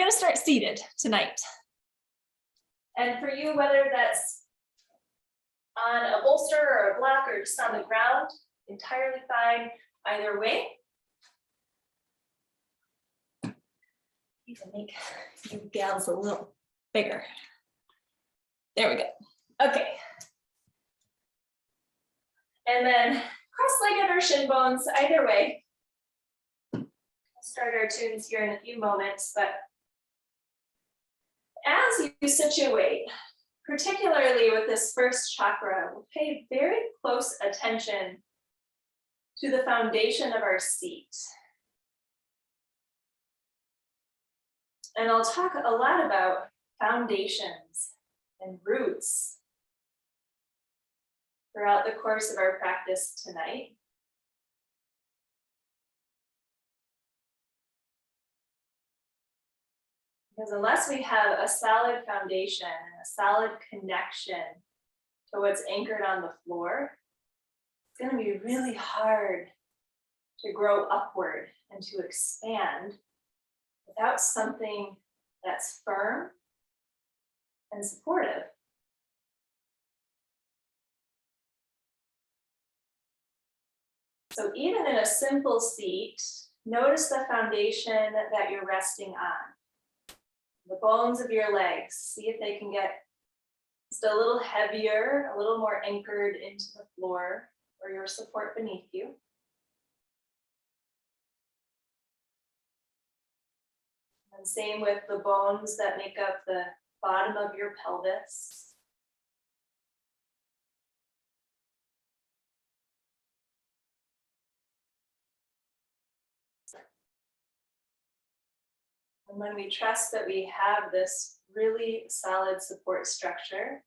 gonna start seated tonight. And for you, whether that's on a bolster or a block or just on the ground, entirely fine either way. You can make you gals a little bigger. There we go. Okay. And then cross-legged or shin bones, either way. We'll start our tunes here in a few moments, but as you situate, particularly with this first chakra, we'll pay very close attention to the foundation of our seat. And I'll talk a lot about foundations and roots throughout the course of our practice tonight. Because unless we have a solid foundation and a solid connection to what's anchored on the floor, it's going to be really hard to grow upward and to expand without something that's firm and supportive. So even in a simple seat, notice the foundation that you're resting on. The bones of your legs, see if they can get just a little heavier, a little more anchored into the floor or your support beneath you. And same with the bones that make up the bottom of your pelvis. And when we trust that we have this really solid support structure,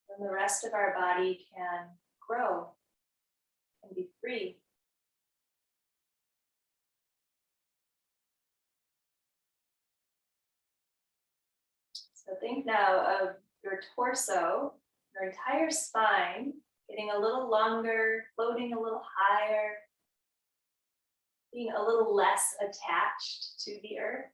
then the rest of our body can grow and be free. So think now of your torso, your entire spine, getting a little longer, floating a little higher, being a little less attached to the earth.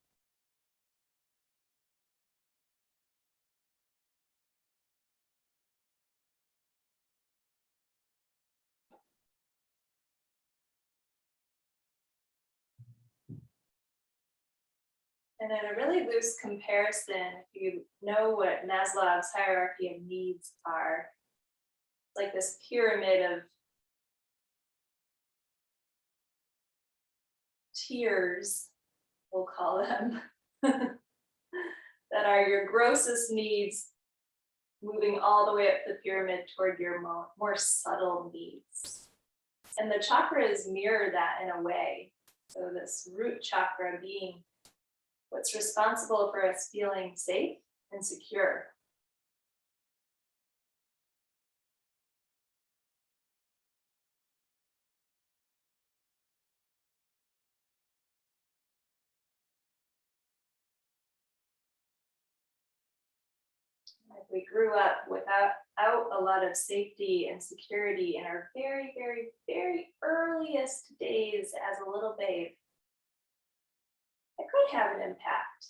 And in a really loose comparison, if you know what Maslow's hierarchy of needs are, it's like this pyramid of tiers, we'll call them, that are your grossest needs, moving all the way up the pyramid toward your more subtle needs. And the chakras mirror that in a way. So this root chakra being what's responsible for us feeling safe and secure. If we grew up without a lot of safety and security in our very, very, very earliest days as a little babe, it could have an impact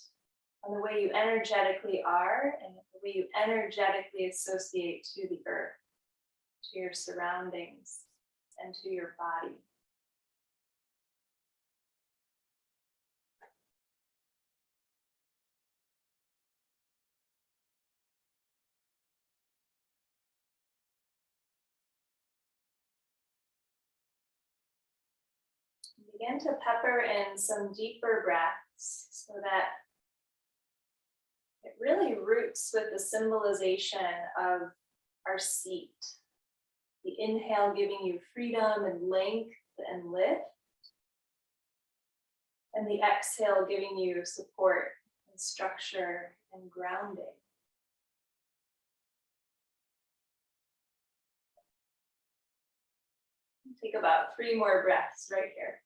on the way you energetically are and the way you energetically associate to the earth, to your surroundings, and to your body. Begin to pepper in some deeper breaths so that it really roots with the symbolization of our seat. The inhale giving you freedom and length and lift, and the exhale giving you support and structure and grounding. Take about 3 more breaths right here.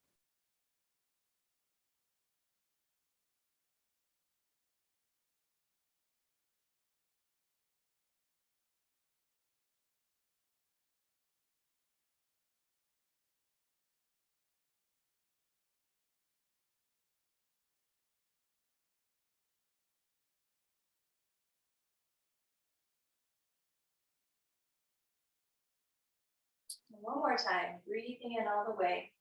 One more time, breathing in all the way.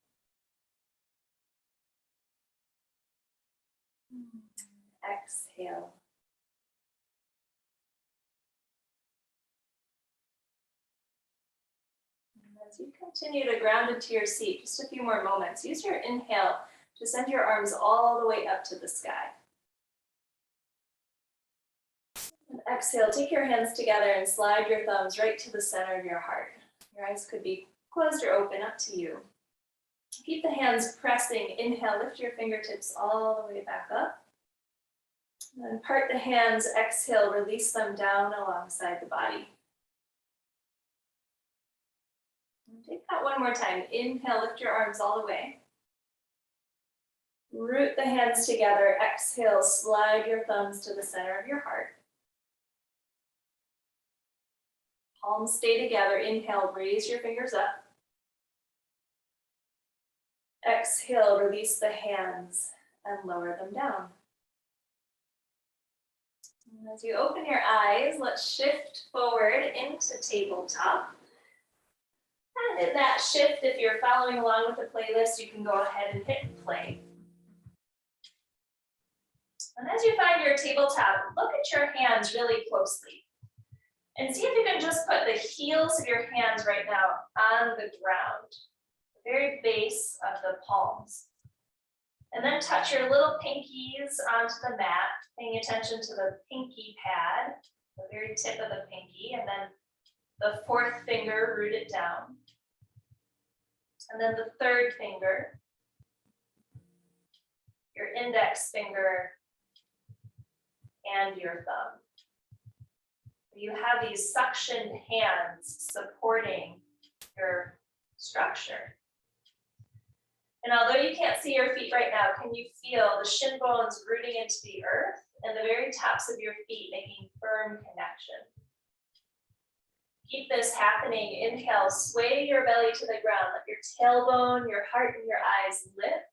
Exhale. And as you continue to ground into your seat, just a few more moments, use your inhale to send your arms all the way up to the sky. And exhale, take your hands together and slide your thumbs right to the center of your heart. Your eyes could be closed or open, up to you. Keep the hands pressing. Inhale, lift your fingertips all the way back up. And then part the hands, exhale, release them down alongside the body. And take that one more time. Inhale, lift your arms all the way. Root the hands together. Exhale, slide your thumbs to the center of your heart. Palms stay together. Inhale, raise your fingers up. Exhale, release the hands and lower them down. And as you open your eyes, let's shift forward into tabletop. And in that shift, if you're following along with the playlist, you can go ahead and hit play. And as you find your tabletop, look at your hands really closely. And see if you can just put the heels of your hands right now on the ground, the very base of the palms. And then touch your little pinkies onto the mat, paying attention to the pinky pad, the very tip of the pinky, and then the fourth finger, root it down. And then the third finger, your index finger, and your thumb. You have these suctioned hands supporting your structure. And although you can't see your feet right now, can you feel the shin bones rooting into the earth and the very tops of your feet making firm connection? Keep this happening. Inhale, sway your belly to the ground. Let your tailbone, your heart, and your eyes lift.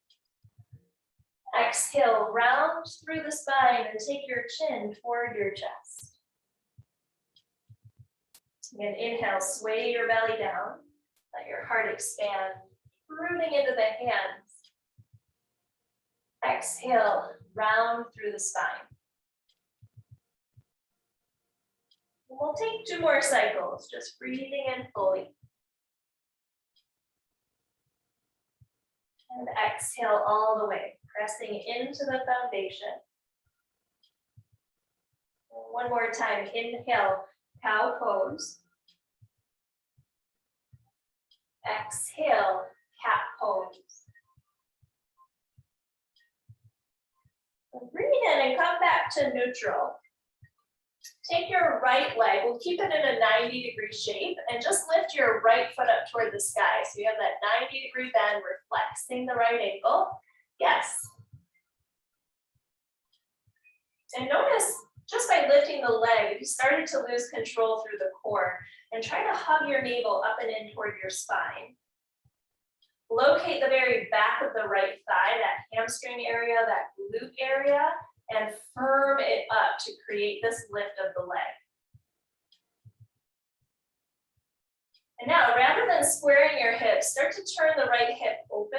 Exhale, round through the spine and take your chin toward your chest. Again, inhale, sway your belly down. Let your heart expand, rooting into the hands. Exhale, round through the spine. We'll take 2 more cycles, just breathing in fully. And exhale all the way, pressing into the foundation. One more time, inhale, cow pose. Exhale, cat pose. Breathe in and come back to neutral. Take your right leg, we'll keep it in a 90-degree shape, and just lift your right foot up toward the sky. So you have that 90-degree bend, reflexing the right ankle. Yes. And notice, just by lifting the leg, if you started to lose control through the core, and try to hug your navel up and in toward your spine. Locate the very back of the right thigh, that hamstring area, that glute area, and firm it up to create this lift of the leg. And now, rather than squaring your hips, start to turn the right hip open.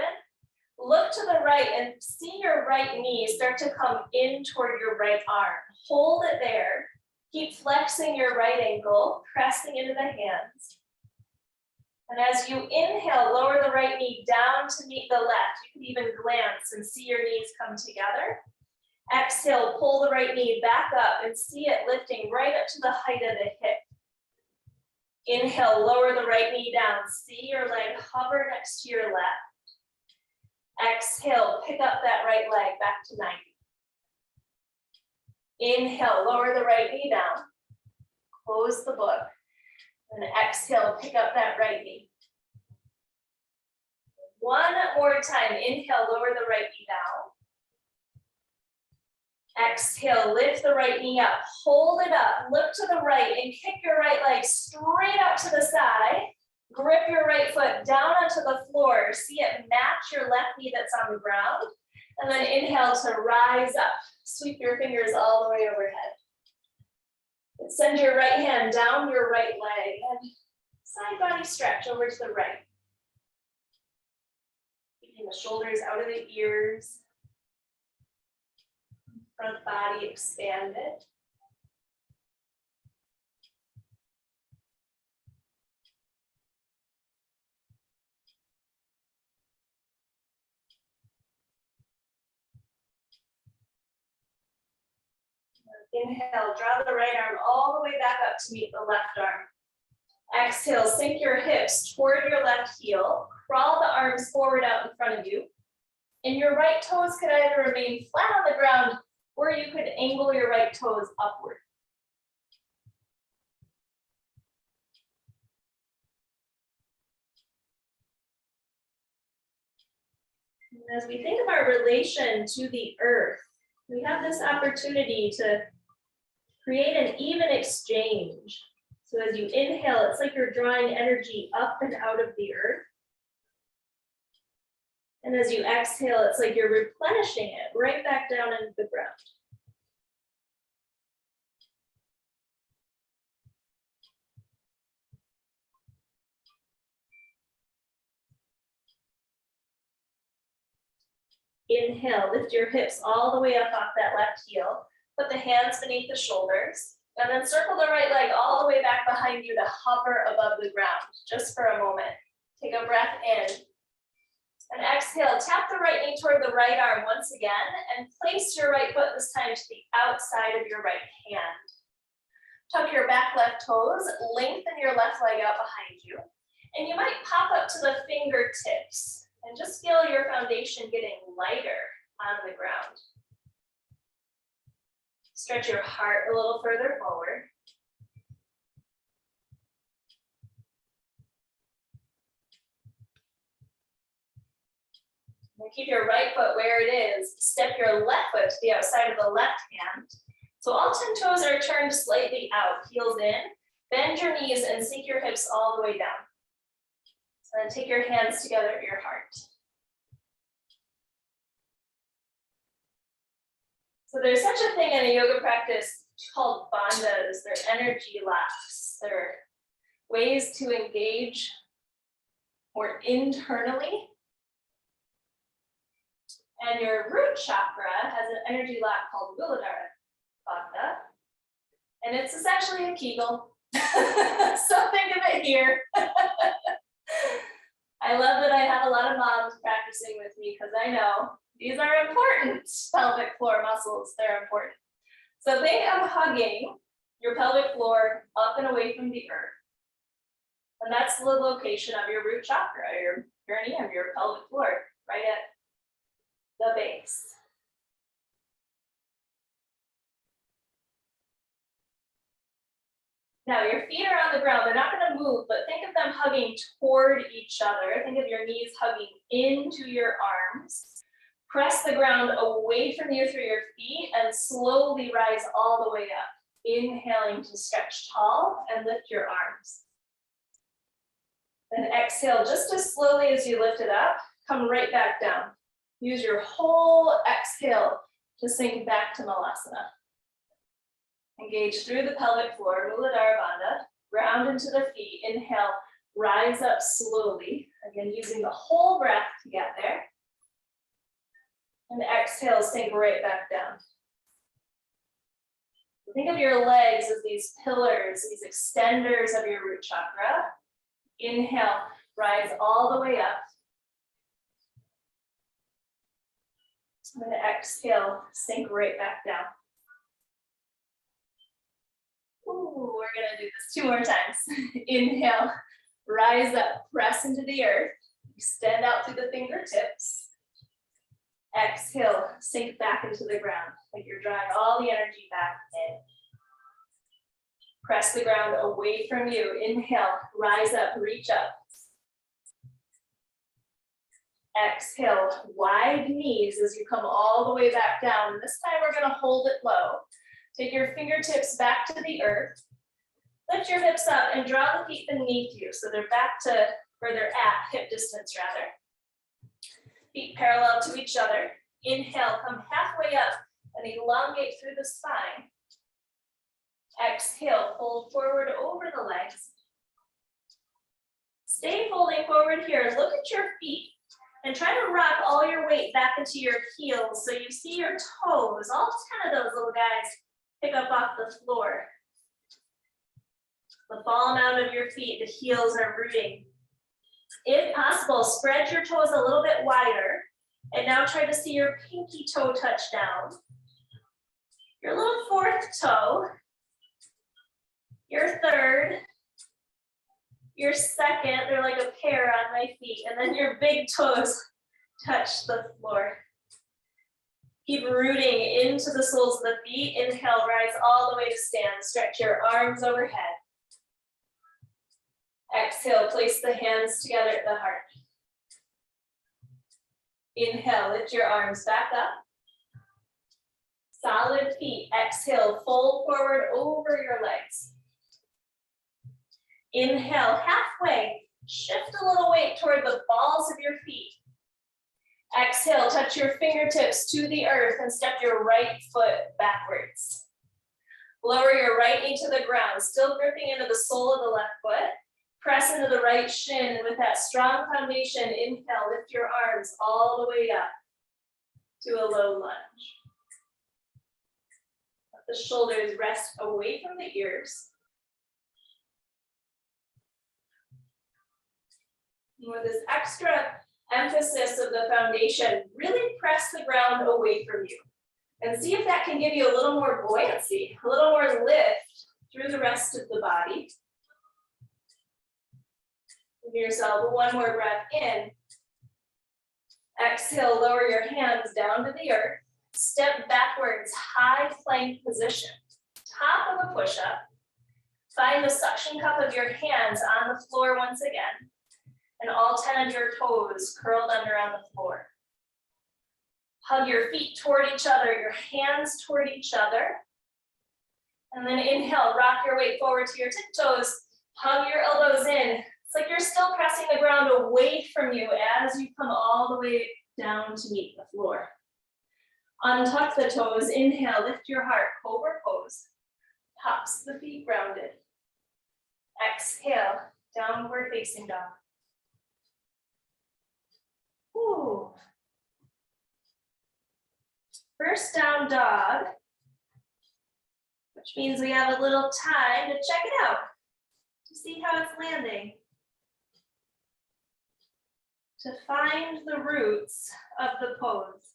Look to the right and see your right knee start to come in toward your right arm. Hold it there. Keep flexing your right ankle, pressing into the hands. And as you inhale, lower the right knee down to meet the left. You can even glance and see your knees come together. Exhale, pull the right knee back up and see it lifting right up to the height of the hip. Inhale, lower the right knee down. See your leg hover next to your left. Exhale, pick up that right leg back to 90. Inhale, lower the right knee down. Close the book. And exhale, pick up that right knee. One more time. Inhale, lower the right knee down. Exhale, lift the right knee up. Hold it up. Look to the right and kick your right leg straight out to the side. Grip your right foot down onto the floor. See it match your left knee that's on the ground. And then inhale to rise up. Sweep your fingers all the way overhead. And send your right hand down your right leg and side body stretch over to the right. Keeping the shoulders out of the ears. Front body expanded. Inhale, draw the right arm all the way back up to meet the left arm. Exhale, sink your hips toward your left heel. Crawl the arms forward out in front of you. And your right toes could either remain flat on the ground or you could angle your right toes upward. And as we think of our relation to the earth, we have this opportunity to create an even exchange. So as you inhale, it's like you're drawing energy up and out of the earth. And as you exhale, it's like you're replenishing it right back down into the ground. Inhale, lift your hips all the way up off that left heel. Put the hands beneath the shoulders. And then circle the right leg all the way back behind you to hover above the ground, just for a moment. Take a breath in. And exhale, tap the right knee toward the right arm once again, and place your right foot this time to the outside of your right hand. Tuck your back left toes, lengthen your left leg out behind you. And you might pop up to the fingertips and just feel your foundation getting lighter on the ground. Stretch your heart a little further forward. And keep your right foot where it is. Step your left foot to the outside of the left hand. So all 10 toes are turned slightly out, heels in. Bend your knees and sink your hips all the way down. So then take your hands together at your heart. So there's such a thing in a yoga practice called bandhas. They're energy locks. They're ways to engage more internally. And your root chakra has an energy lock called Muladhara Bandha. And it's essentially a Kegel. So think of it here. I love that I have a lot of moms practicing with me because I know these are important pelvic floor muscles. They're important. So think of hugging your pelvic floor up and away from the earth. And that's the location of your root chakra, your perineum, your pelvic floor, right at the base. Now your feet are on the ground. They're not going to move, but think of them hugging toward each other. Think of your knees hugging into your arms. Press the ground away from you through your feet and slowly rise all the way up. Inhaling to stretch tall and lift your arms. Then exhale just as slowly as you lift it up. Come right back down. Use your whole exhale to sink back to Malasana. Engage through the pelvic floor, Muladhara Bandha. Ground into the feet. Inhale, rise up slowly. Again, using the whole breath to get there. And exhale, sink right back down. Think of your legs as these pillars, these extenders of your root chakra. Inhale, rise all the way up. And then exhale, sink right back down. Ooh, we're gonna do this 2 more times. Inhale, rise up, press into the earth. Extend out through the fingertips. Exhale, sink back into the ground, like you're drawing all the energy back in. Press the ground away from you. Inhale, rise up, reach up. Exhale, wide knees as you come all the way back down. And this time we're gonna hold it low. Take your fingertips back to the earth. Lift your hips up and draw the feet beneath you. So they're back to where they're at, hip distance rather. Feet parallel to each other. Inhale, come halfway up and elongate through the spine. Exhale, fold forward over the legs. Stay folding forward here. Look at your feet. And try to rock all your weight back into your heels so you see your toes, all just kind of those little guys, pick up off the floor. The bottom out of your feet, the heels are rooting. If possible, spread your toes a little bit wider. And now try to see your pinky toe touch down. Your little fourth toe. Your third. Your second, they're like a pair on my feet. And then your big toes touch the floor. Keep rooting into the soles of the feet. Inhale, rise all the way to stand. Stretch your arms overhead. Exhale, place the hands together at the heart. Inhale, lift your arms back up. Solid feet. Exhale, fold forward over your legs. Inhale, halfway. Shift a little weight toward the balls of your feet. Exhale, touch your fingertips to the earth and step your right foot backwards. Lower your right knee to the ground, still gripping into the sole of the left foot. Press into the right shin, and with that strong foundation, inhale, lift your arms all the way up to a low lunge. Let the shoulders rest away from the ears. And with this extra emphasis of the foundation, really press the ground away from you. And see if that can give you a little more buoyancy, a little more lift through the rest of the body. Give yourself one more breath in. Exhale, lower your hands down to the earth. Step backwards, high plank position. Top of a push-up. Find the suction cup of your hands on the floor once again. And all 10 of your toes curled under on the floor. Hug your feet toward each other, your hands toward each other. And then inhale, rock your weight forward to your tiptoes. Hug your elbows in. It's like you're still pressing the ground away from you as you come all the way down to meet the floor. Untuck the toes, inhale, lift your heart, cobra pose. Tops the feet grounded. Exhale, downward facing dog. Ooh. First down dog, which means we have a little time to check it out, to see how it's landing. To find the roots of the pose.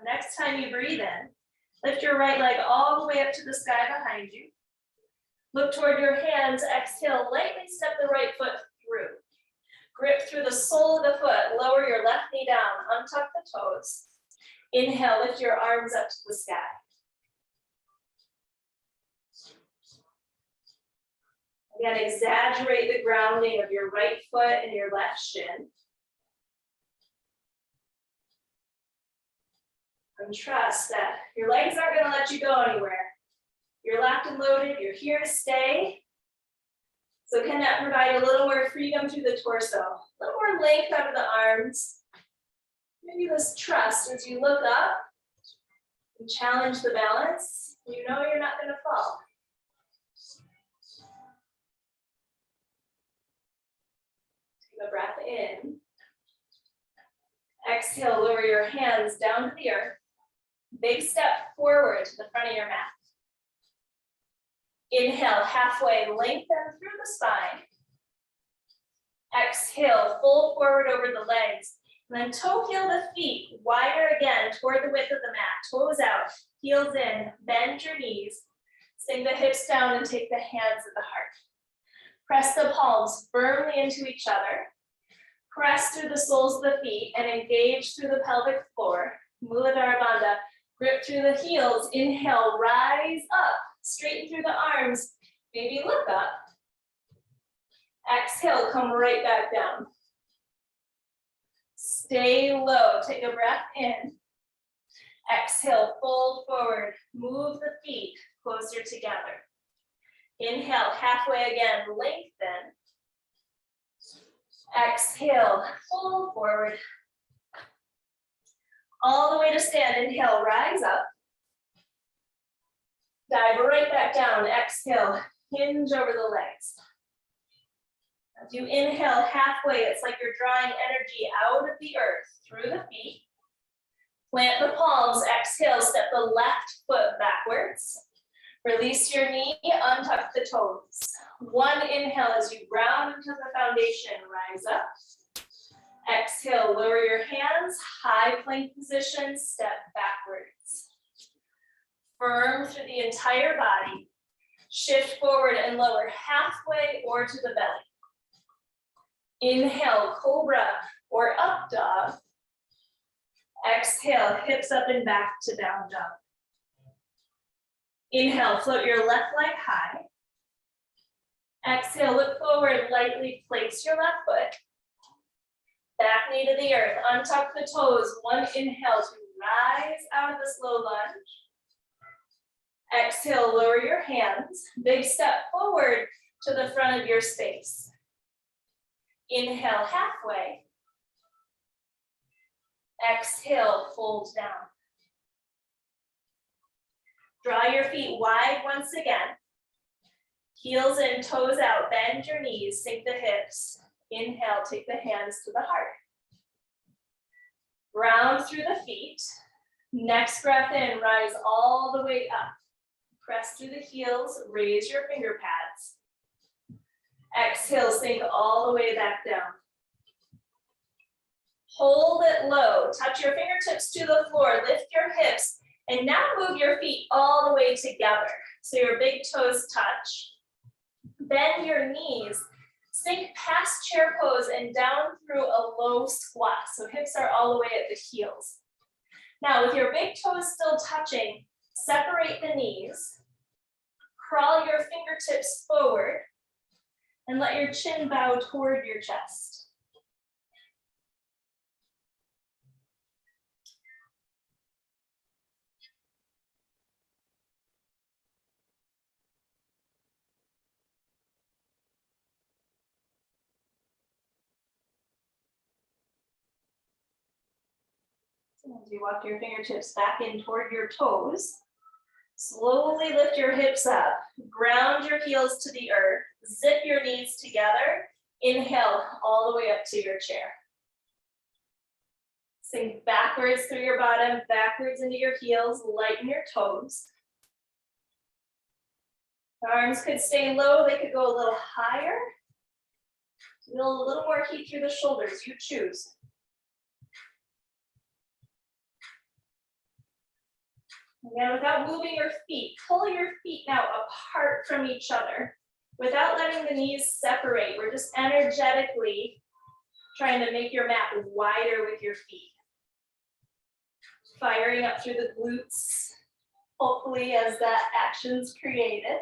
Next time you breathe in, lift your right leg all the way up to the sky behind you. Look toward your hands, exhale, lightly step the right foot through. Grip through the sole of the foot, lower your left knee down, untuck the toes. Inhale, lift your arms up to the sky. Again, exaggerate the grounding of your right foot and your left shin. And trust that your legs aren't going to let you go anywhere. You're locked and loaded, you're here to stay. So can that provide a little more freedom through the torso, a little more length out of the arms. Maybe this trust as you look up and challenge the balance, you know you're not going to fall. Take a breath in. Exhale, lower your hands down to the earth. Big step forward to the front of your mat. Inhale, halfway, lengthen through the spine. Exhale, fold forward over the legs. And then toe heel the feet wider again toward the width of the mat. Toes out, heels in, bend your knees. Sink the hips down and take the hands at the heart. Press the palms firmly into each other. Press through the soles of the feet and engage through the pelvic floor. Muladhara Bandha. Grip through the heels. Inhale, rise up. Straighten through the arms. Maybe look up. Exhale, come right back down. Stay low. Take a breath in. Exhale, fold forward. Move the feet closer together. Inhale, halfway again, lengthen. Exhale, fold forward. All the way to stand. Inhale, rise up. Dive right back down. Exhale, hinge over the legs. As you inhale halfway, it's like you're drawing energy out of the earth through the feet. Plant the palms. Exhale, step the left foot backwards. Release your knee, untuck the toes. One inhale as you ground into the foundation, rise up. Exhale, lower your hands, high plank position, step backwards. Firm through the entire body. Shift forward and lower halfway or to the belly. Inhale, cobra or up dog. Exhale, hips up and back to down dog. Inhale, float your left leg high. Exhale, look forward, lightly place your left foot. Back knee to the earth, untuck the toes. One inhale to rise out of this low lunge. Exhale, lower your hands. Big step forward to the front of your space. Inhale, halfway. Exhale, fold down. Draw your feet wide once again. Heels in, toes out, bend your knees, sink the hips. Inhale, take the hands to the heart. Round through the feet. Next breath in, rise all the way up. Press through the heels, raise your finger pads. Exhale, sink all the way back down. Hold it low, touch your fingertips to the floor, lift your hips, and now move your feet all the way together. So your big toes touch. Bend your knees, sink past chair pose and down through a low squat. So hips are all the way at the heels. Now with your big toes still touching, separate the knees, crawl your fingertips forward, and let your chin bow toward your chest. As you walk your fingertips back in toward your toes, slowly lift your hips up, ground your heels to the earth, zip your knees together, inhale all the way up to your chair. Sink backwards through your bottom, backwards into your heels, lighten your toes. The arms could stay low, they could go a little higher. Feel a little more heat through the shoulders, you choose. Again, without moving your feet, pull your feet now apart from each other. Without letting the knees separate, we're just energetically trying to make your mat wider with your feet. Firing up through the glutes, hopefully as that action's created.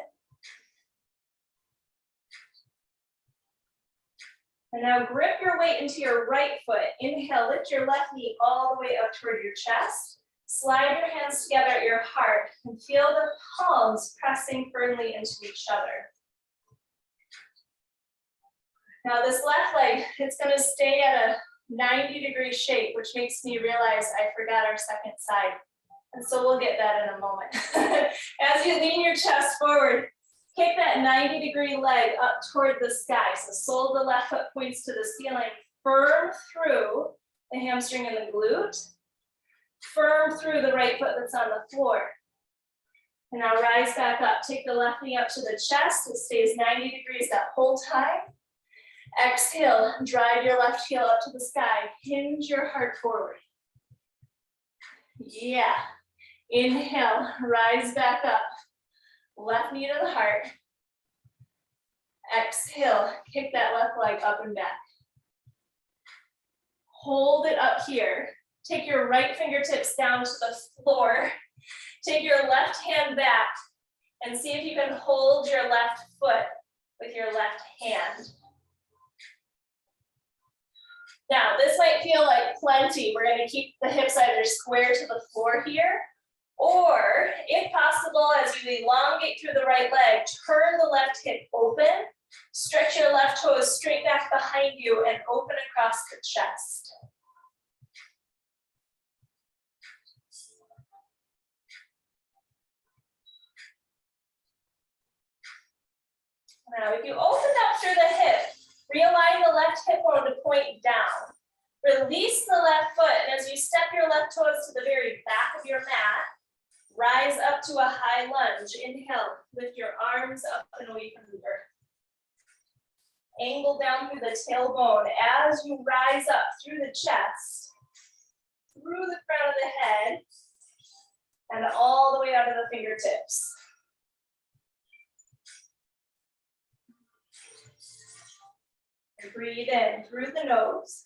And now grip your weight into your right foot. Inhale, lift your left knee all the way up toward your chest. Slide your hands together at your heart and feel the palms pressing firmly into each other. Now this left leg, it's going to stay at a 90-degree shape, which makes me realize I forgot our second side. And so we'll get that in a moment. As you lean your chest forward, kick that 90-degree leg up toward the sky. So sole of the left foot points to the ceiling, firm through the hamstring and the glute. Firm through the right foot that's on the floor. And now rise back up. Take the left knee up to the chest. It stays 90 degrees that whole time. Exhale, drive your left heel up to the sky. Hinge your heart forward. Yeah. Inhale, rise back up. Left knee to the heart. Exhale, kick that left leg up and back. Hold it up here. Take your right fingertips down to the floor. Take your left hand back and see if you can hold your left foot with your left hand. Now, this might feel like plenty. We're going to keep the hips either square to the floor here, or if possible, as you elongate through the right leg, turn the left hip open Stretch your left toes straight back behind you and open across the chest. Now, if you open up through the hip, realign the left hip bone to point down. Release the left foot, and as you step your left toes to the very back of your mat, rise up to a high lunge. Inhale, lift your arms up and away from the earth. Angle down through the tailbone as you rise up through the chest, through the front of the head, and all the way out of the fingertips. And breathe in through the nose.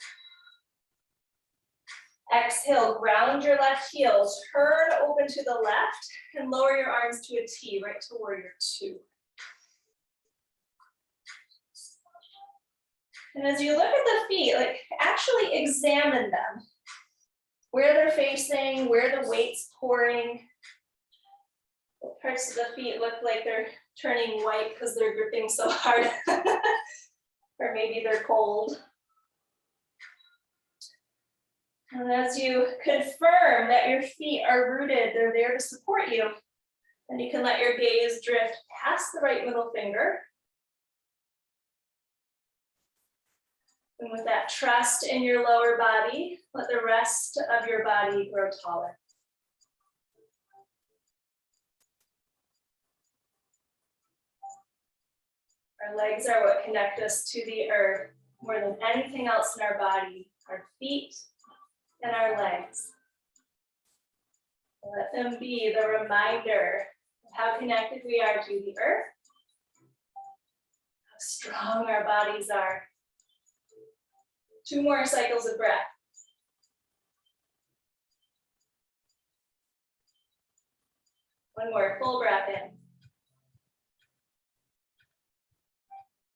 Exhale, ground your left heel, turn open to the left, and lower your arms to a T, right to warrior two. And as you look at the feet, like actually examine them. Where they're facing, where the weight's pouring. What parts of the feet look like they're turning white because they're gripping so hard. Or maybe they're cold. And as you confirm that your feet are rooted, they're there to support you, then you can let your gaze drift past the right middle finger. And with that trust in your lower body, let the rest of your body grow taller. Our legs are what connect us to the earth more than anything else in our body, our feet and our legs. Let them be the reminder of how connected we are to the earth, how strong our bodies are. 2 more cycles of breath. One more, full breath in.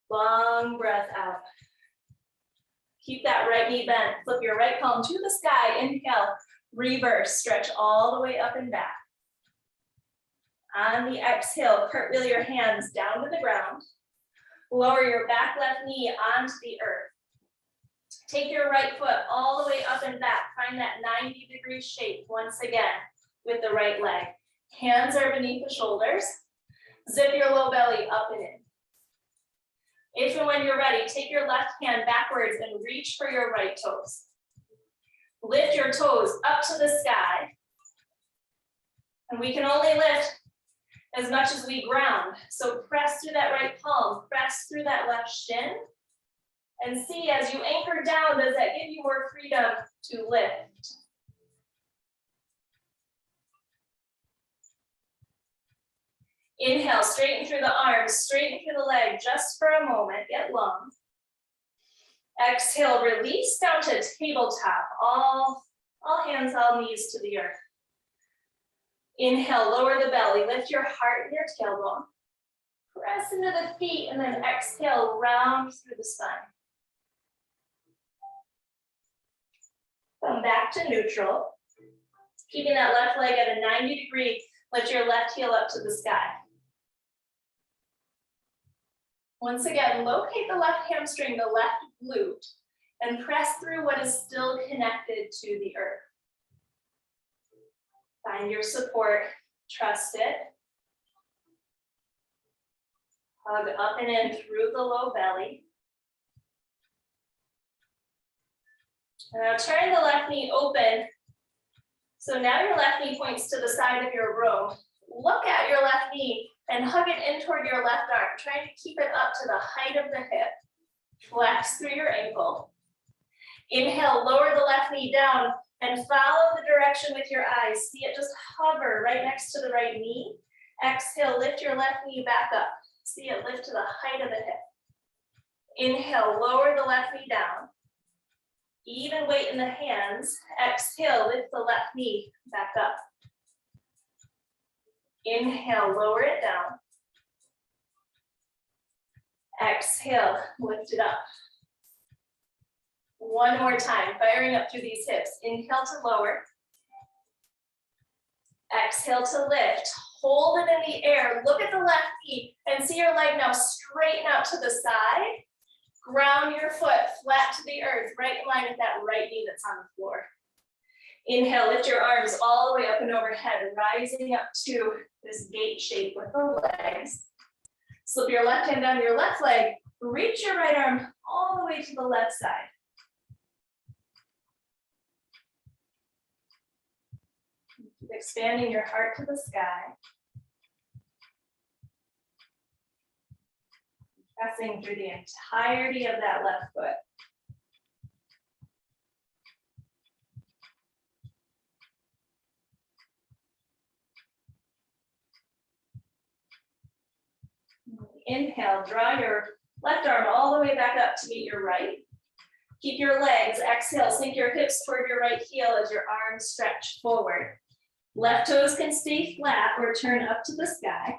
Long breath out. Keep that right knee bent. Flip your right palm to the sky. Inhale, reverse, stretch all the way up and back. On the exhale, cartwheel your hands down to the ground. Lower your back left knee onto the earth. Take your right foot all the way up and back. Find that 90-degree shape once again with the right leg. Hands are beneath the shoulders. Zip your low belly up and in. If and when you're ready, take your left hand backwards and reach for your right toes. Lift your toes up to the sky. And we can only lift as much as we ground. So press through that right palm, press through that left shin. And see, as you anchor down, does that give you more freedom to lift? Inhale, straighten through the arms, straighten through the leg just for a moment, get long. Exhale, release down to tabletop, all hands, all knees to the earth. Inhale, lower the belly, lift your heart and your tailbone. Press into the feet and then exhale, round through the spine. Come back to neutral. Keeping that left leg at a 90-degree, lift your left heel up to the sky. Once again, locate the left hamstring, the left glute, and press through what is still connected to the earth. Find your support, trust it. Hug up and in through the low belly. Now turn the left knee open. So now your left knee points to the side of your room. Look at your left knee and hug it in toward your left arm. Try to keep it up to the height of the hip. Flex through your ankle. Inhale, lower the left knee down and follow the direction with your eyes. See it just hover right next to the right knee. Exhale, lift your left knee back up. See it lift to the height of the hip. Inhale, lower the left knee down. Even weight in the hands. Exhale, lift the left knee back up. Inhale, lower it down. Exhale, lift it up. One more time, firing up through these hips. Inhale to lower. Exhale to lift. hold it in the air, look at the left knee, and see your leg now straighten out to the side. Ground your foot flat to the earth, right in line with that right knee that's on the floor. Inhale, lift your arms all the way up and overhead, rising up to this gate shape with the legs. Slip your left hand down your left leg, reach your right arm all the way to the left side. Keep expanding your heart to the sky. Pressing through the entirety of that left foot. Inhale, draw your left arm all the way back up to meet your right. Keep your legs, exhale, sink your hips toward your right heel as your arms stretch forward. Left toes can stay flat or turn up to the sky.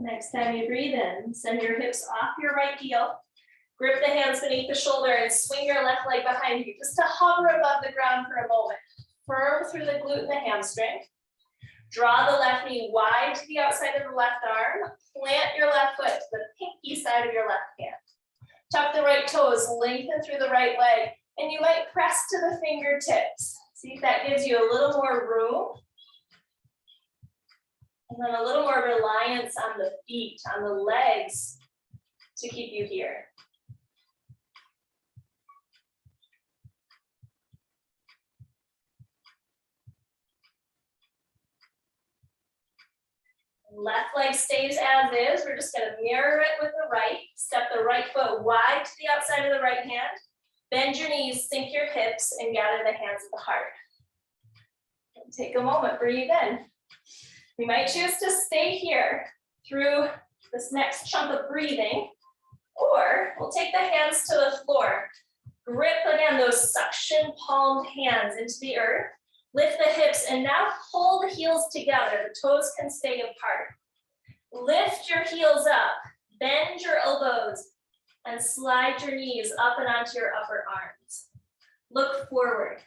Next time you breathe in, send your hips off your right heel. Grip the hands beneath the shoulder and swing your left leg behind you just to hover above the ground for a moment. Firm through the glute and the hamstring. Draw the left knee wide to the outside of the left arm. Plant your left foot to the pinky side of your left hand. Tuck the right toes, lengthen through the right leg, and you might press to the fingertips. See if that gives you a little more room. And then a little more reliance on the feet, on the legs to keep you here. Left leg stays as is. We're just going to mirror it with the right. Step the right foot wide to the outside of the right hand. Bend your knees, sink your hips, and gather the hands at the heart. Take a moment, breathe in. We might choose to stay here through this next chunk of breathing, or we'll take the hands to the floor. Grip again those suction palmed hands into the earth. Lift the hips and now pull the heels together. The toes can stay apart. Lift your heels up, bend your elbows, and slide your knees up and onto your upper arms. Look forward.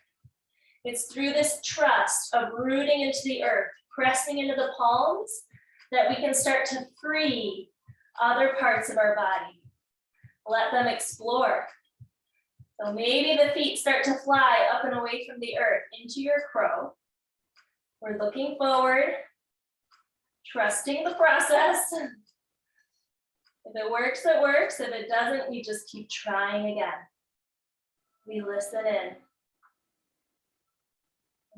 It's through this trust of rooting into the earth, pressing into the palms, that we can start to free other parts of our body. Let them explore. So maybe the feet start to fly up and away from the earth into your crow. We're looking forward, trusting the process. If it works, it works. If it doesn't, we just keep trying again. We listen in.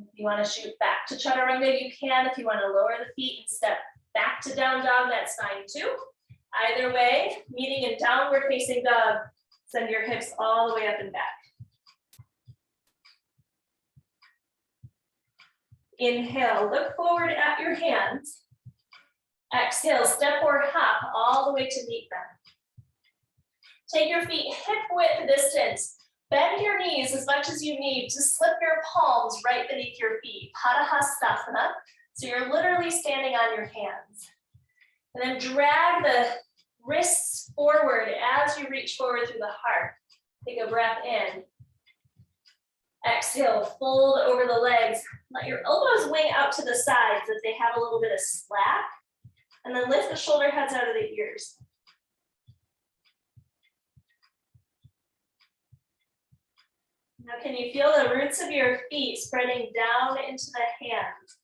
If you want to shoot back to chaturanga, you can. If you want to lower the feet and step back to down dog, that's fine too. Either way, meeting in downward facing dog, send your hips all the way up and back. Inhale, look forward at your hands. Exhale, step or hop all the way to meet them. Take your feet hip width distance. Bend your knees as much as you need to slip your palms right beneath your feet. Padahastasana. So you're literally standing on your hands. And then drag the wrists forward as you reach forward through the heart. Take a breath in. Exhale, fold over the legs. Let your elbows wing out to the sides as they have a little bit of slack. And then lift the shoulder heads out of the ears. Now, can you feel the roots of your feet spreading down into the hands?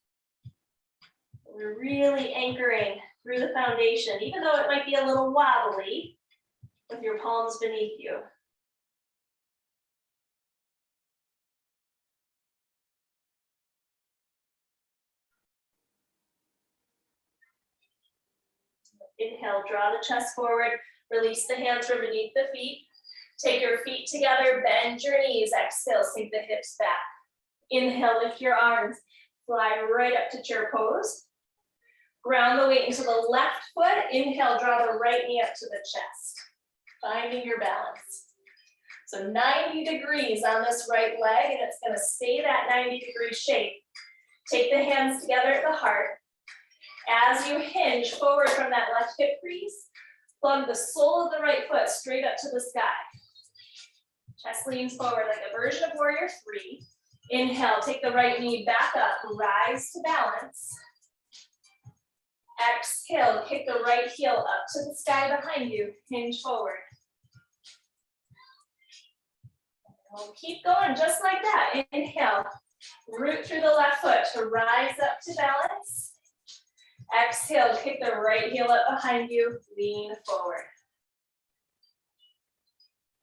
We're really anchoring through the foundation, even though it might be a little wobbly with your palms beneath you. Inhale, draw the chest forward, release the hands from beneath the feet. Take your feet together, bend your knees, exhale, sink the hips back. Inhale, lift your arms, fly right up to chair pose. Ground the weight into the left foot. Inhale, draw the right knee up to the chest. Finding your balance. So 90 degrees on this right leg, and it's gonna stay that 90-degree shape. Take the hands together at the heart. As you hinge forward from that left hip crease, plug the sole of the right foot straight up to the sky. Chest leans forward like a version of warrior three. Inhale, take the right knee back up, rise to balance. Exhale, kick the right heel up to the sky behind you, hinge forward. We'll keep going just like that. Inhale, root through the left foot to rise up to balance. Exhale, kick the right heel up behind you, lean forward.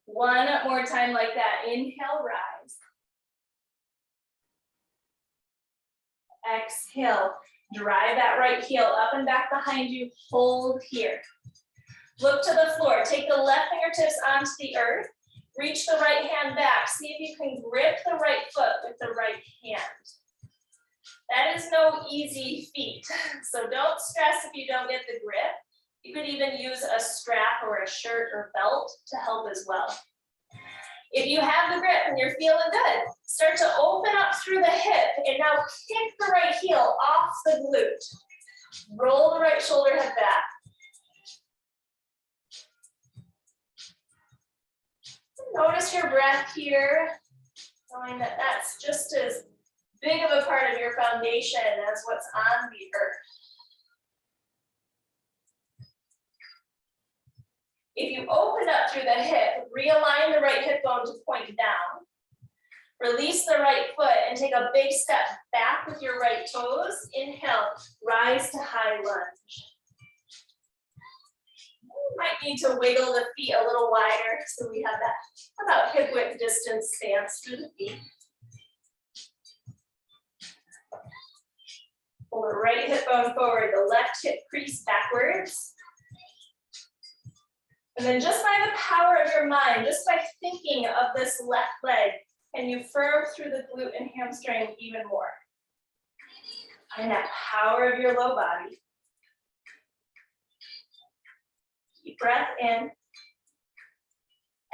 One more time like that. Inhale, rise. Exhale, drive that right heel up and back behind you, hold here. Look to the floor, take the left fingertips onto the earth, reach the right hand back, see if you can grip the right foot with the right hand. That is no easy feat, so don't stress if you don't get the grip. You could even use a strap or a shirt or belt to help as well. If you have the grip and you're feeling good, start to open up through the hip and now kick the right heel off the glute. Roll the right shoulder head back. Notice your breath here, knowing that that's just as big of a part of your foundation as what's on the earth. If you open up through the hip, realign the right hip bone to point down. Release the right foot and take a big step back with your right toes. Inhale, rise to high lunge. You might need to wiggle the feet a little wider so we have that about hip width distance stance through the feet. Pull the right hip bone forward, the left hip crease backwards. And then just by the power of your mind, just by thinking of this left leg, can you firm through the glute and hamstring even more? Find that power of your low body. Deep breath in.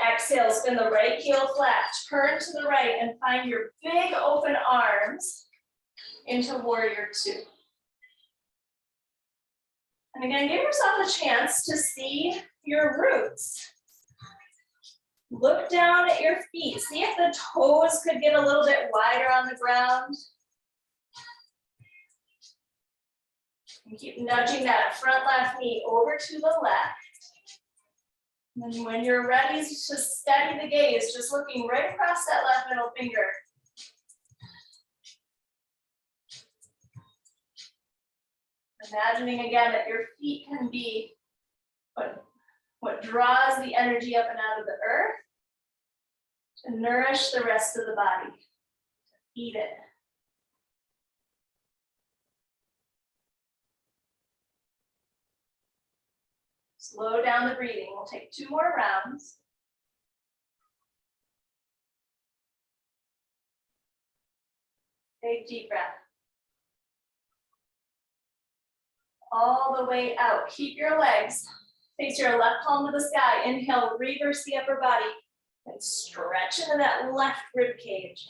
Exhale, spin the right heel flat, turn to the right and find your big open arms into warrior two. And again, give yourself a chance to see your roots. Look down at your feet. See if the toes could get a little bit wider on the ground. And keep nudging that front left knee over to the left. And then when you're ready to steady the gaze, just looking right across that left middle finger. Imagining again that your feet can be what draws the energy up and out of the earth to nourish the rest of the body, to feed it. Slow down the breathing. We'll take 2 more rounds. Big deep breath. All the way out. Keep your legs. Face your left palm to the sky. Inhale, reverse the upper body and stretch into that left rib cage.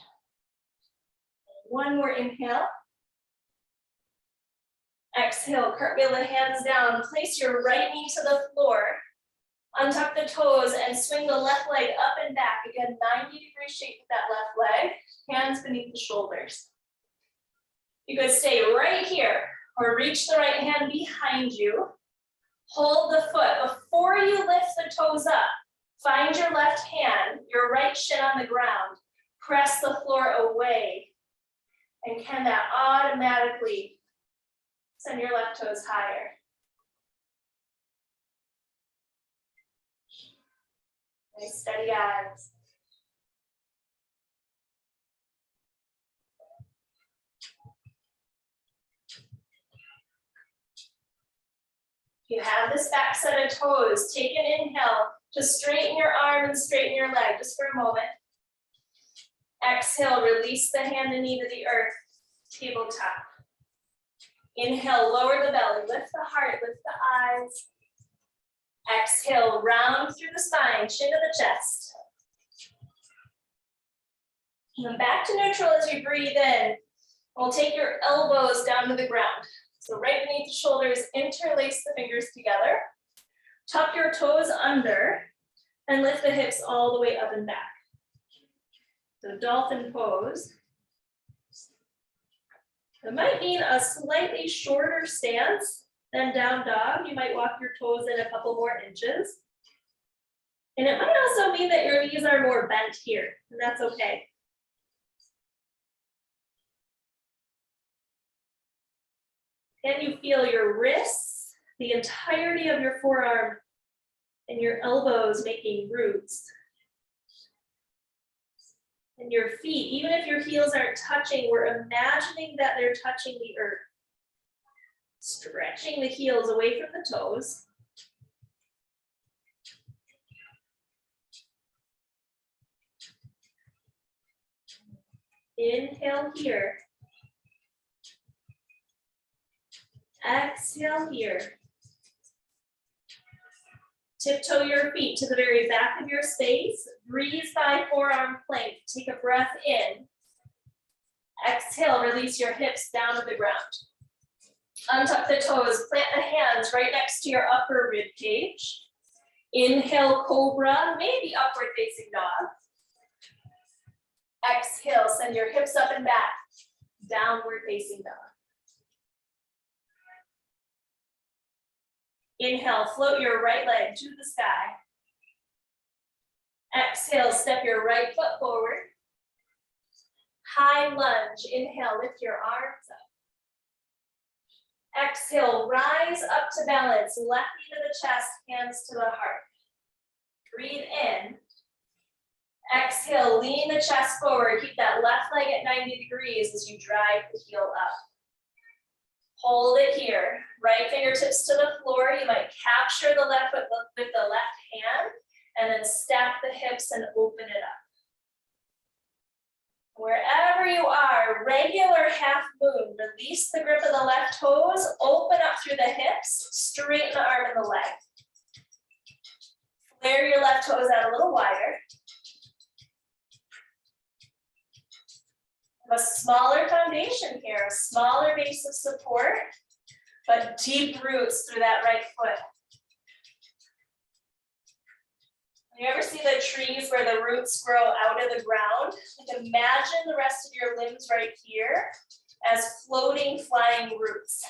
One more inhale. Exhale, cartwheel the hands down. Place your right knee to the floor. Untuck the toes and swing the left leg up and back. Again, 90-degree shape with that left leg. Hands beneath the shoulders. You could stay right here or reach the right hand behind you. Hold the foot. Before you lift the toes up, find your left hand, your right shin on the ground. Press the floor away. And can that automatically send your left toes higher? Nice steady eyes. You have this back set of toes. Take an inhale to straighten your arm and straighten your leg just for a moment. Exhale, release the hand and knee to the earth, tabletop. Inhale, lower the belly, lift the heart, lift the eyes. Exhale, round through the spine, chin to the chest. And then back to neutral as you breathe in. We'll take your elbows down to the ground. So right beneath the shoulders, interlace the fingers together. Tuck your toes under and lift the hips all the way up and back. So dolphin pose. It might mean a slightly shorter stance than down dog. You might walk your toes in a couple more inches. And it might also mean that your knees are more bent here, and that's okay. Can you feel your wrists, the entirety of your forearm, and your elbows making roots? And your feet, even if your heels aren't touching, we're imagining that they're touching the earth. Stretching the heels away from the toes. Inhale here. Exhale here. Tiptoe your feet to the very back of your space. Breeze by forearm plank. Take a breath in. Exhale, release your hips down to the ground. Untuck the toes, plant the hands right next to your upper rib cage. Inhale, cobra, maybe upward facing dog. Exhale, send your hips up and back. Downward facing dog. Inhale, float your right leg to the sky. Exhale, step your right foot forward. High lunge, inhale, lift your arms up. Exhale, rise up to balance, left knee to the chest, hands to the heart. Breathe in. Exhale, lean the chest forward. Keep that left leg at 90 degrees as you drive the heel up. Hold it here. Right fingertips to the floor. You might capture the left foot with the left hand and then stack the hips and open it up. Wherever you are, regular half moon. Release the grip of the left toes. Open up through the hips. Straighten the arm and the leg. Flare your left toes out a little wider. A smaller foundation here, a smaller base of support, but deep roots through that right foot. You ever see the trees where the roots grow out of the ground? Like imagine the rest of your limbs right here as floating, flying roots.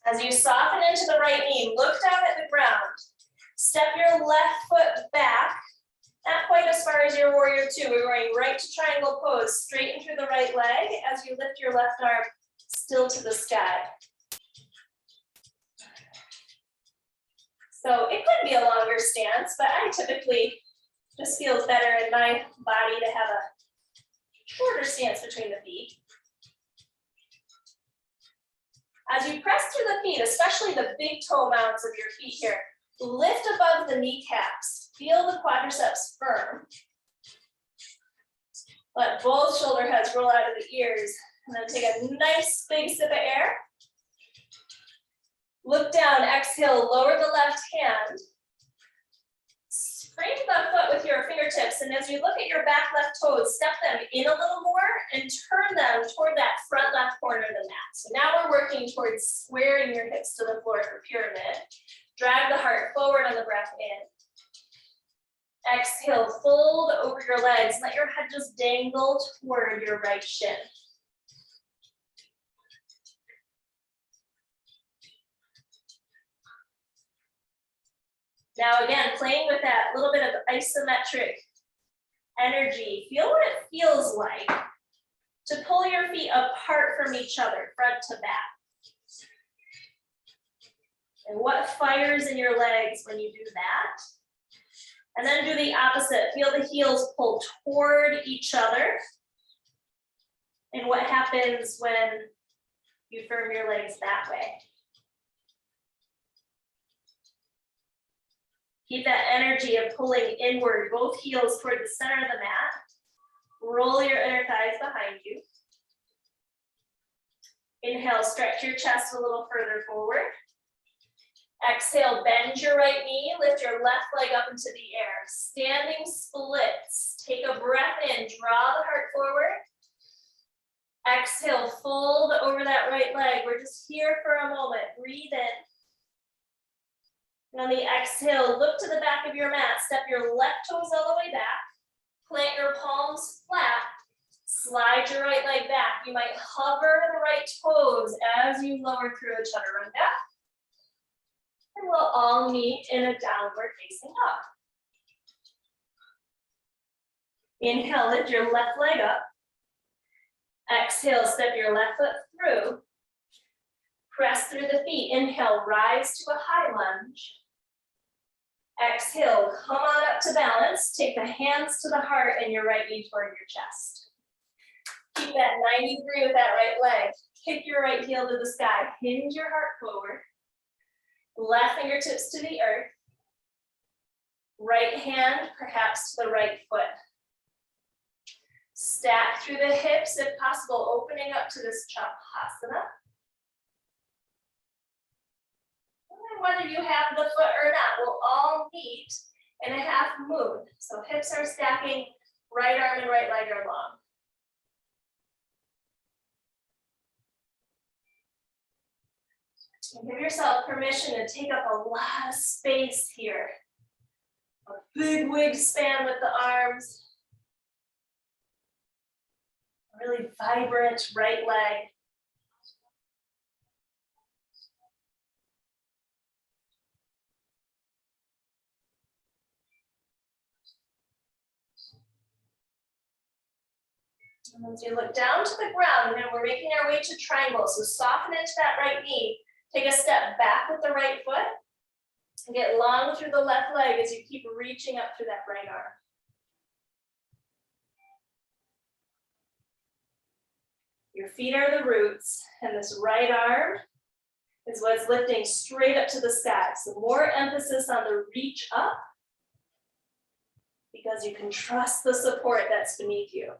As you soften into the right knee, look down at the ground. Step your left foot back, not quite as far as your warrior two. We're going right to triangle pose, straighten through the right leg as you lift your left arm still to the sky. So it could be a longer stance, but I typically just feels better in my body to have a shorter stance between the feet. As you press through the feet, especially the big toe mounds of your feet here, lift above the kneecaps. Feel the quadriceps firm. Let both shoulder heads roll out of the ears. And then take a nice big sip of air. Look down, exhale, lower the left hand. Scrape the foot with your fingertips. And as you look at your back left toes, step them in a little more and turn them toward that front left corner of the mat. So now we're working towards squaring your hips to the floor for pyramid. Drag the heart forward on the breath in. Exhale, fold over your legs. Let your head just dangle toward your right shin. Now again, playing with that little bit of isometric energy. Feel what it feels like to pull your feet apart from each other, front to back. And what fires in your legs when you do that? And then do the opposite. Feel the heels pull toward each other. And what happens when you firm your legs that way? Keep that energy of pulling inward, both heels toward the center of the mat. Roll your inner thighs behind you. Inhale, stretch your chest a little further forward. Exhale, bend your right knee, lift your left leg up into the air. Standing splits. Take a breath in, draw the heart forward. Exhale, fold over that right leg. We're just here for a moment. Breathe in. And on the exhale, look to the back of your mat. Step your left toes all the way back. Plant your palms flat. Slide your right leg back. You might hover the right toes as you lower through a chaturanga. And we'll all meet in a downward facing dog. Inhale, lift your left leg up. Exhale, step your left foot through. Press through the feet. Inhale, rise to a high lunge. Exhale, come on up to balance. Take the hands to the heart and your right knee toward your chest. Keep that 90 degree with that right leg. Kick your right heel to the sky. Hinge your heart forward. Left fingertips to the earth. Right hand, perhaps to the right foot. Stack through the hips if possible, opening up to this Chakrasana. And whether you have the foot or not, we'll all meet in a half moon. So hips are stacking, right arm and right leg are long. And give yourself permission to take up a lot of space here. A big wingspan with the arms. A really vibrant right leg. And as you look down to the ground, and we're making our way to triangle, so soften into that right knee. Take a step back with the right foot and get long through the left leg as you keep reaching up through that right arm. Your feet are the roots, and this right arm is what's lifting straight up to the sky. So more emphasis on the reach up because you can trust the support that's beneath you.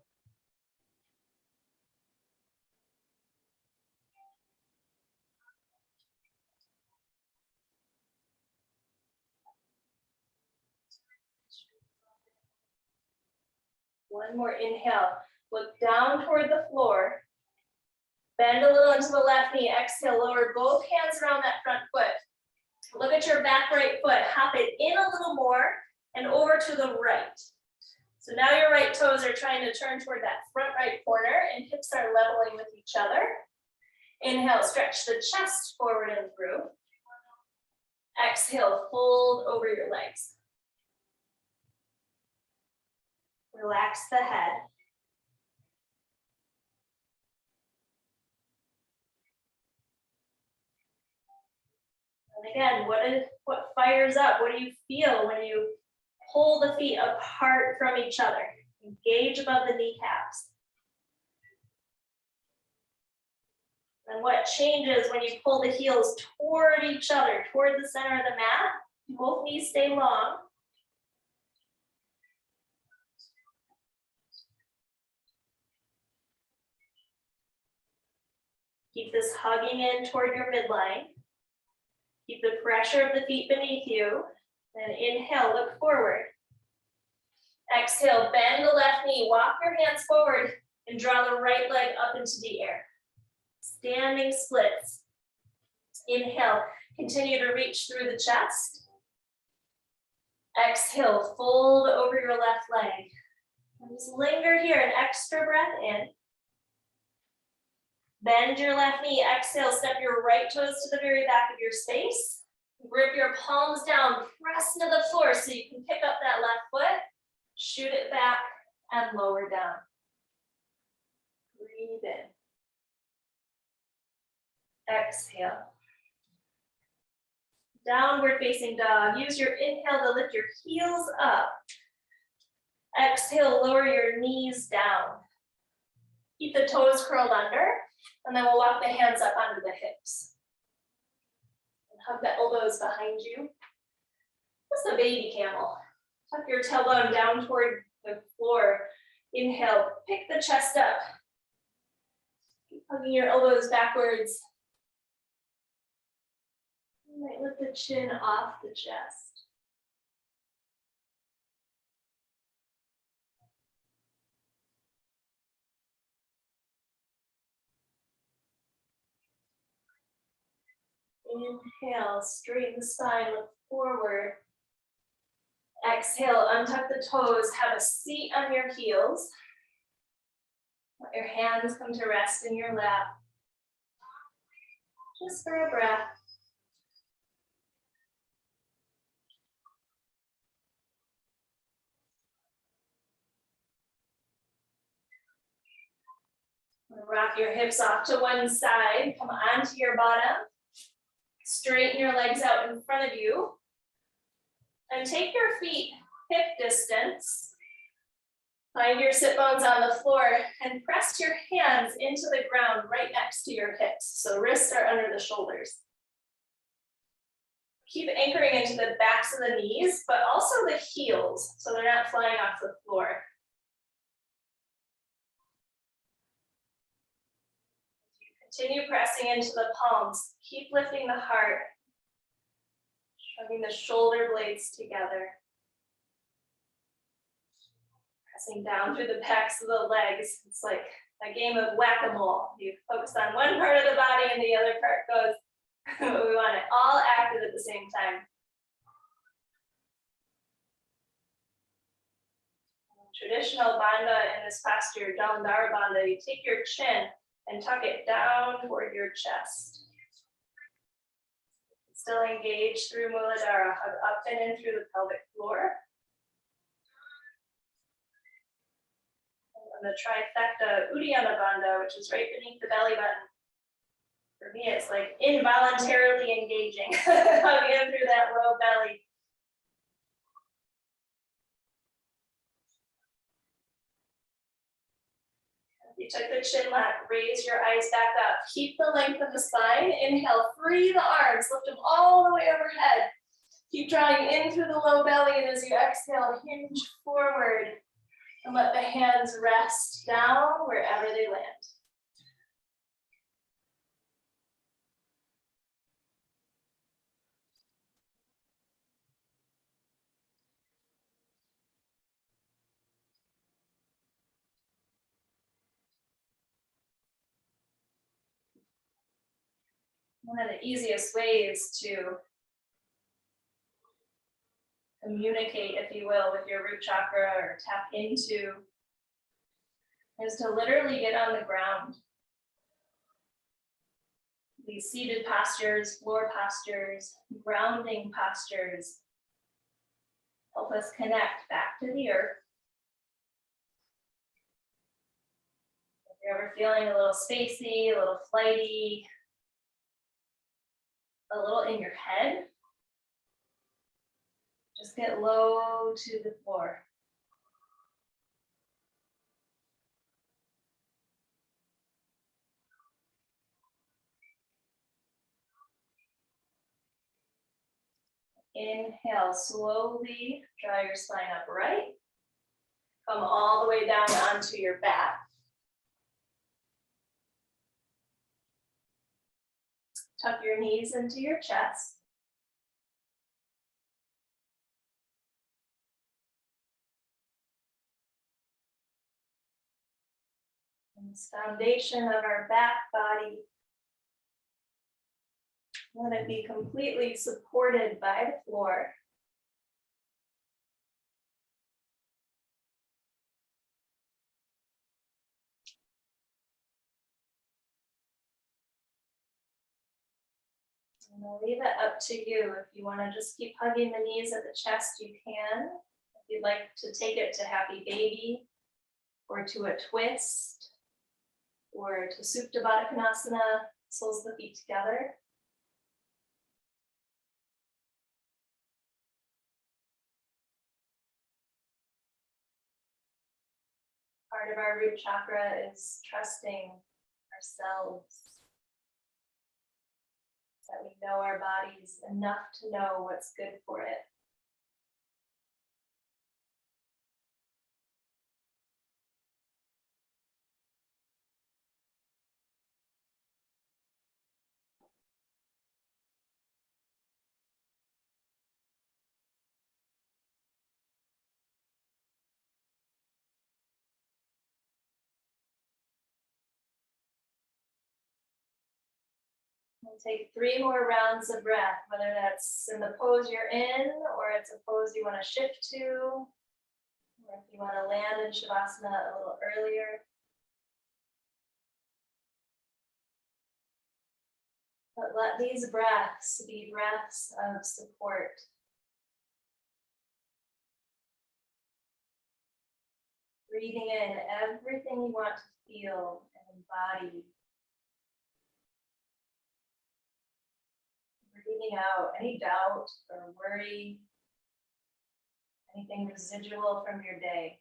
One more inhale. Look down toward the floor. Bend a little into the left knee. Exhale, lower both hands around that front foot. Look at your back right foot. Hop it in a little more and over to the right. So now your right toes are trying to turn toward that front right corner and hips are leveling with each other. Inhale, stretch the chest forward and through. Exhale, fold over your legs. Relax the head. And again, what fires up? What do you feel when you pull the feet apart from each other? Engage above the kneecaps. And what changes when you pull the heels toward each other, toward the center of the mat? Both knees stay long. Keep this hugging in toward your midline. Keep the pressure of the feet beneath you. And inhale, look forward. Exhale, bend the left knee. Walk your hands forward and draw the right leg up into the air. Standing splits. Inhale, continue to reach through the chest. Exhale, fold over your left leg. And just linger here, an extra breath in. Bend your left knee, exhale, step your right toes to the very back of your space. Grip your palms down, press into the floor so you can pick up that left foot, shoot it back, and lower down. Breathe in. Exhale. Downward facing dog. Use your inhale to lift your heels up. Exhale, lower your knees down. Keep the toes curled under. And then we'll walk the hands up onto the hips. And hug the elbows behind you. Just a baby camel. Tuck your tailbone down toward the floor. Inhale, pick the chest up. Hugging your elbows backwards. You might lift the chin off the chest. Inhale, straighten the spine, look forward. Exhale, untuck the toes, have a seat on your heels. Let your hands come to rest in your lap. Just for a breath. Rock your hips off to one side, come onto your bottom. Straighten your legs out in front of you. And take your feet hip distance. Find your sit bones on the floor and press your hands into the ground right next to your hips. So wrists are under the shoulders. Keep anchoring into the backs of the knees, but also the heels, so they're not flying off the floor. Continue pressing into the palms. Keep lifting the heart. Shrugging the shoulder blades together. Pressing down through the backs of the legs. It's like a game of whack-a-mole. You focus on one part of the body and the other part goes. We want it all active at the same time. Traditional bandha in this posture, Jalandhara bandha, you take your chin and tuck it down toward your chest. Still engaged through Muladhara, hug up and in through the pelvic floor. And the trifecta Uddiyana bandha, which is right beneath the belly button. For me, it's like involuntarily engaging, hug in through that low belly. You took the chin lock, raise your eyes back up. Keep the length of the spine. Inhale, free the arms, lift them all the way overhead. Keep drawing in through the low belly, and as you exhale, hinge forward. And let the hands rest down wherever they land. One of the easiest ways to communicate, if you will, with your root chakra or tap into is to literally get on the ground. These seated postures, floor postures, grounding postures help us connect back to the earth. If you're ever feeling a little spacey, a little flighty, a little in your head, just get low to the floor. Inhale, slowly draw your spine upright. Come all the way down onto your back. Tuck your knees into your chest. And this foundation of our back body, let it be completely supported by the floor. And I'll leave it up to you. If you want to just keep hugging the knees at the chest, you can. If you'd like to take it to happy baby, or to a twist, or to Supta Baddha Konasana, soles of the feet together. Part of our root chakra is trusting ourselves. That we know our bodies enough to know what's good for it. We'll take 3 more rounds of breath, whether that's in the pose you're in, or it's a pose you want to shift to, or if you want to land in Shavasana a little earlier. But let these breaths be breaths of support. Breathing in everything you want to feel and embody. Breathing out any doubt or worry, anything residual from your day.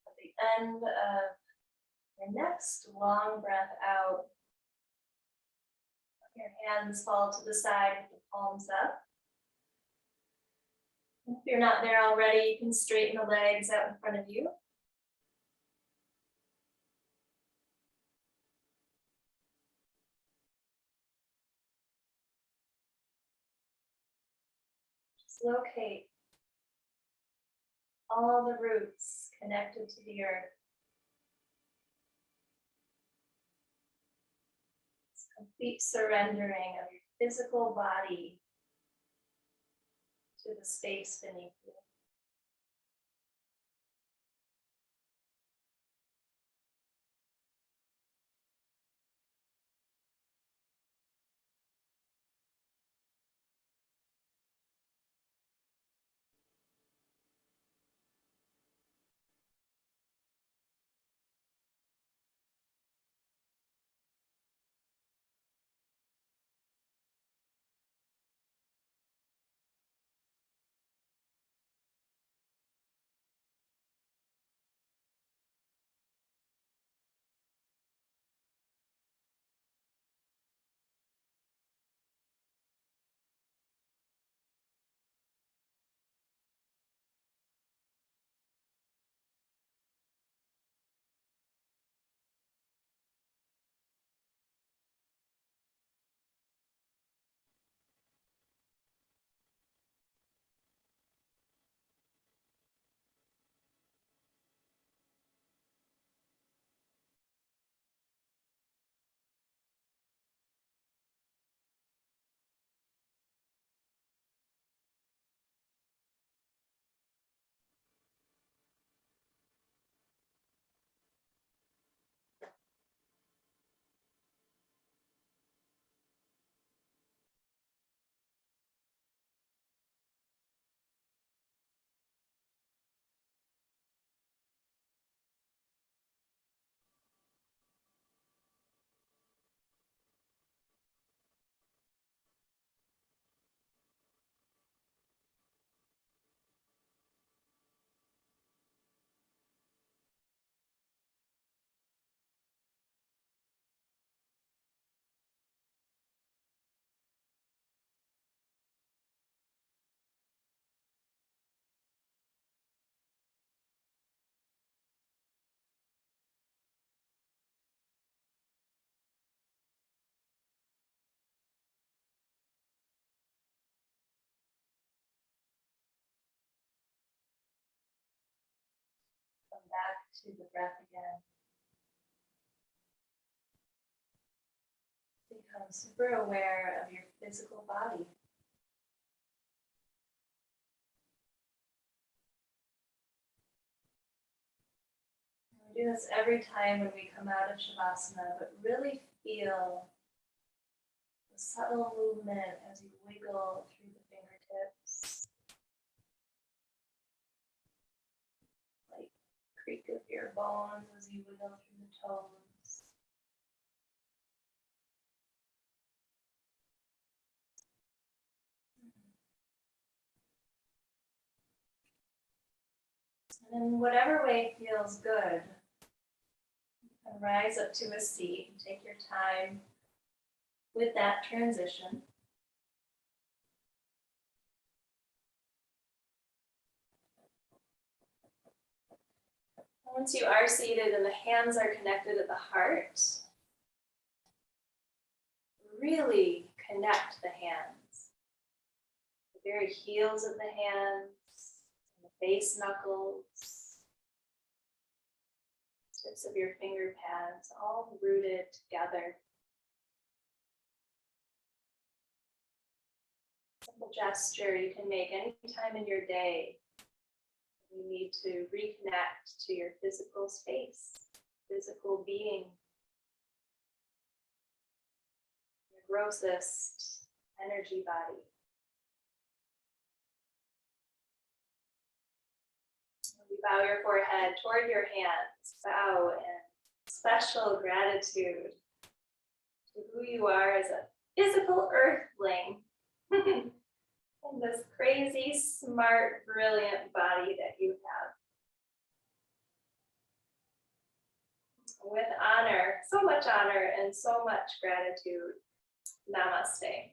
At the end of your next long breath out, your hands fall to the side with the palms up. If you're not there already, you can straighten the legs out in front of you. Just locate all the roots connected to the earth. It's complete surrendering of your physical body to the space beneath you. Come back to the breath again. Become super aware of your physical body. We do this every time when we come out of Shavasana, but really feel the subtle movement as you wiggle through the fingertips. Like creak of your bones as you wiggle through the toes. And in whatever way feels good, you can rise up to a seat and take your time with that transition. Once you are seated and the hands are connected at the heart, really connect the hands. The very heels of the hands, and the base knuckles, tips of your finger pads, all rooted together. Simple gesture you can make anytime in your day. You need to reconnect to your physical space, physical being, your grossest energy body. You bow your forehead toward your hands, bow in special gratitude to who you are as a physical earthling. And this crazy, smart, brilliant body that you have. With honor, so much honor and so much gratitude. Namaste.